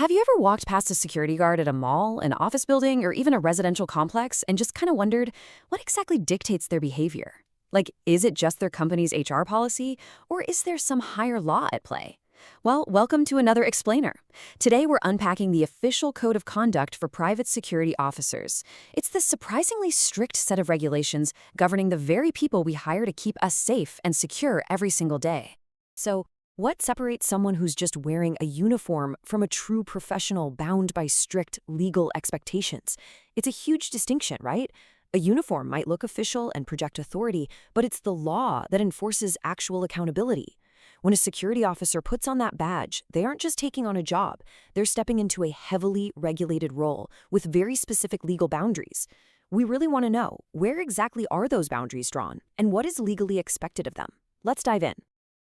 Have you ever walked past a security guard at a mall, an office building, or even a residential complex and just kind of wondered what exactly dictates their behavior? Like, is it just their company's HR policy, or is there some higher law at play? Well, welcome to another Explainer. Today we're unpacking the official code of conduct for private security officers. It's this surprisingly strict set of regulations governing the very people we hire to keep us safe and secure every single day. So, what separates someone who's just wearing a uniform from a true professional bound by strict legal expectations? It's a huge distinction, right? A uniform might look official and project authority, but it's the law that enforces actual accountability. When a security officer puts on that badge, they aren't just taking on a job. They're stepping into a heavily regulated role with very specific legal boundaries. We really want to know, where exactly are those boundaries drawn, and what is legally expected of them? Let's dive in.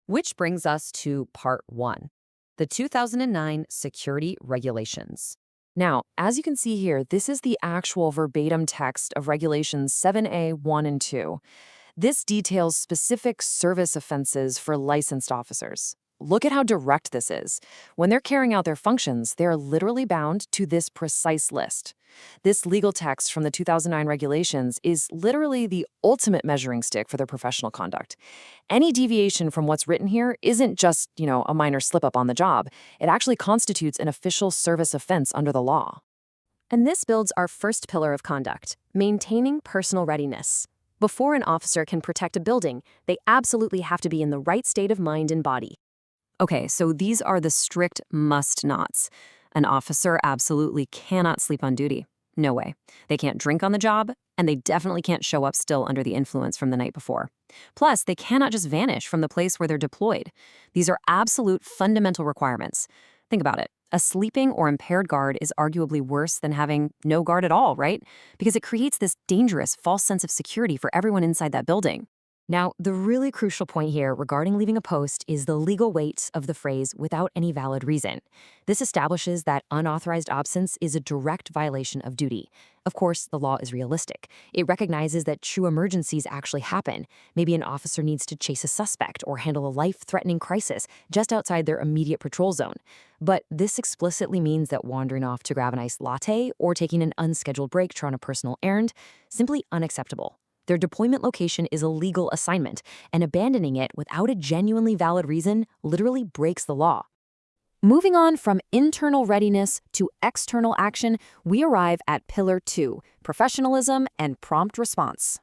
Which brings us to part 1, the 2009 Security Regulations. Now, as you can see here, this is the actual verbatim text of Regulations 7A 1 and 2. This details specific service offenses for licensed officers. Look at how direct this is. When they're carrying out their functions, they are literally bound to this precise list. This legal text from the 2009 regulations is literally the ultimate measuring stick for their professional conduct. Any deviation from what's written here isn't just, a minor slip-up on the job. It actually constitutes an official service offense under the law. And this builds our first pillar of conduct, maintaining personal readiness. Before an officer can protect a building, they absolutely have to be in the right state of mind and body. Okay, so these are the strict must-nots. An officer absolutely cannot sleep on duty. No way. They can't drink on the job, and they definitely can't show up still under the influence from the night before. Plus, they cannot just vanish from the place where they're deployed. These are absolute fundamental requirements. Think about it. A sleeping or impaired guard is arguably worse than having no guard at all, right? Because it creates this dangerous, false sense of security for everyone inside that building. Now, the really crucial point here regarding leaving a post is the legal weight of the phrase "without any valid reason." This establishes that unauthorized absence is a direct violation of duty. Of course, the law is realistic. It recognizes that true emergencies actually happen. Maybe an officer needs to chase a suspect or handle a life-threatening crisis just outside their immediate patrol zone. But this explicitly means that wandering off to grab an iced latte or taking an unscheduled break to run a personal errand, simply unacceptable. Their deployment location is a legal assignment, and abandoning it without a genuinely valid reason literally breaks the law. Moving on from internal readiness to external action, we arrive at Pillar 2, professionalism and prompt response.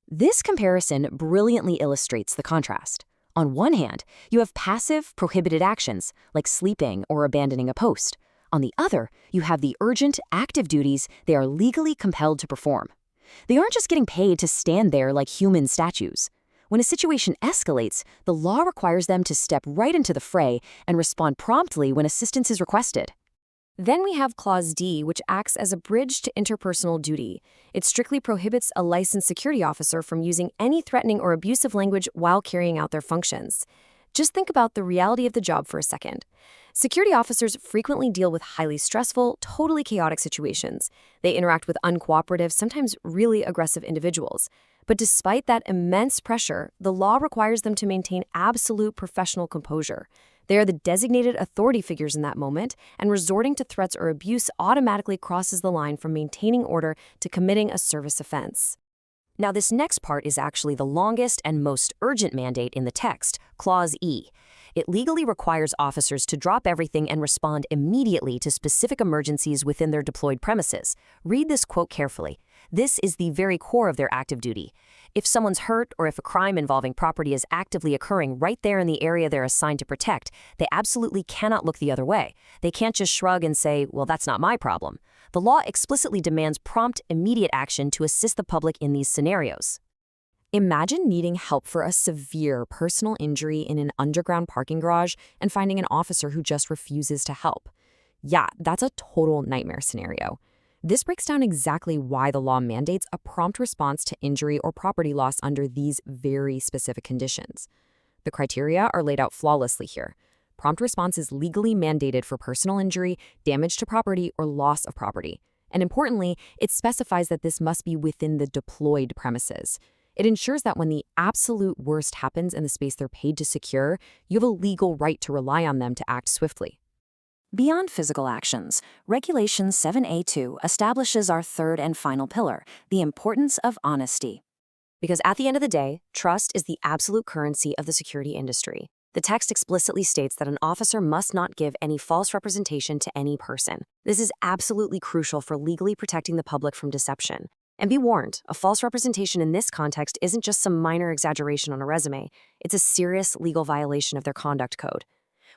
This comparison brilliantly illustrates the contrast. On one hand, you have passive, prohibited actions, like sleeping or abandoning a post. On the other, you have the urgent, active duties they are legally compelled to perform. They aren't just getting paid to stand there like human statues. When a situation escalates, the law requires them to step right into the fray and respond promptly when assistance is requested. Then we have Clause D, which acts as a bridge to interpersonal duty. It strictly prohibits a licensed security officer from using any threatening or abusive language while carrying out their functions. Just think about the reality of the job for a second. Security officers frequently deal with highly stressful, totally chaotic situations. They interact with uncooperative, sometimes really aggressive individuals. But despite that immense pressure, the law requires them to maintain absolute professional composure. They are the designated authority figures in that moment, and resorting to threats or abuse automatically crosses the line from maintaining order to committing a service offense. Now, this next part is actually the longest and most urgent mandate in the text, Clause E. It legally requires officers to drop everything and respond immediately to specific emergencies within their deployed premises. Read this quote carefully. This is the very core of their active duty. If someone's hurt or if a crime involving property is actively occurring right there in the area they're assigned to protect, they absolutely cannot look the other way. They can't just shrug and say, well, that's not my problem. The law explicitly demands prompt, immediate action to assist the public in these scenarios. Imagine needing help for a severe personal injury in an underground parking garage and finding an officer who just refuses to help. Yeah, that's a total nightmare scenario. This breaks down exactly why the law mandates a prompt response to injury or property loss under these very specific conditions. The criteria are laid out flawlessly here. Prompt response is legally mandated for personal injury, damage to property, or loss of property. And importantly, it specifies that this must be within the deployed premises. It ensures that when the absolute worst happens in the space they're paid to secure, you have a legal right to rely on them to act swiftly. Beyond physical actions, Regulation 7A2 establishes our third and final pillar, the importance of honesty. Because at the end of the day, trust is the absolute currency of the security industry. The text explicitly states that an officer must not give any false representation to any person. This is absolutely crucial for legally protecting the public from deception. And be warned, a false representation in this context isn't just some minor exaggeration on a resume. It's a serious legal violation of their conduct code.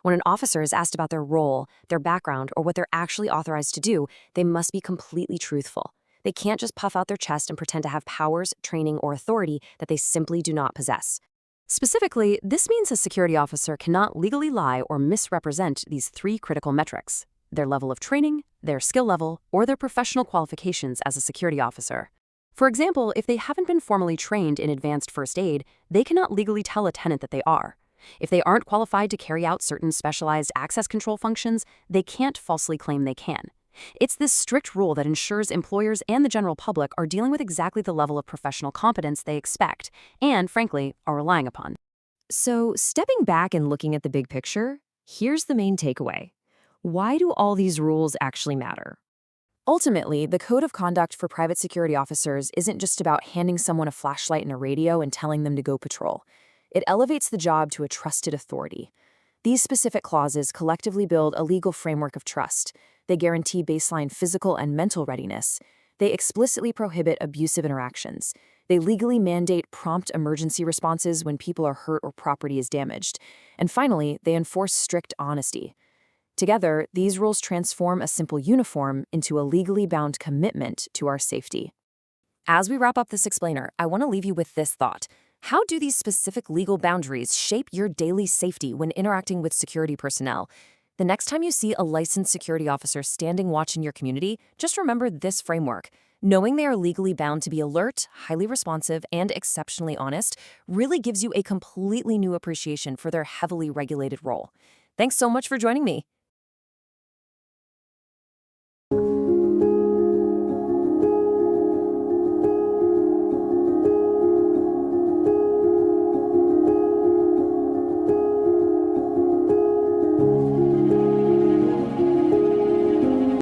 When an officer is asked about their role, their background, or what they're actually authorized to do, they must be completely truthful. They can't just puff out their chest and pretend to have powers, training, or authority that they simply do not possess. Specifically, this means a security officer cannot legally lie or misrepresent these three critical metrics: their level of training, their skill level, or their professional qualifications as a security officer. For example, if they haven't been formally trained in advanced first aid, they cannot legally tell a tenant that they are. If they aren't qualified to carry out certain specialized access control functions, they can't falsely claim they can. It's this strict rule that ensures employers and the general public are dealing with exactly the level of professional competence they expect and, frankly, are relying upon. So, stepping back and looking at the big picture, here's the main takeaway. Why do all these rules actually matter? Ultimately, the code of conduct for private security officers isn't just about handing someone a flashlight and a radio and telling them to go patrol. It elevates the job to a trusted authority. These specific clauses collectively build a legal framework of trust. They guarantee baseline physical and mental readiness. They explicitly prohibit abusive interactions. They legally mandate prompt emergency responses when people are hurt or property is damaged. And finally, they enforce strict honesty. Together, these rules transform a simple uniform into a legally bound commitment to our safety. As we wrap up this explainer, I want to leave you with this thought. How do these specific legal boundaries shape your daily safety when interacting with security personnel? The next time you see a licensed security officer standing watch in your community, just remember this framework. Knowing they are legally bound to be alert, highly responsive, and exceptionally honest really gives you a completely new appreciation for their heavily regulated role. Thanks so much for joining me.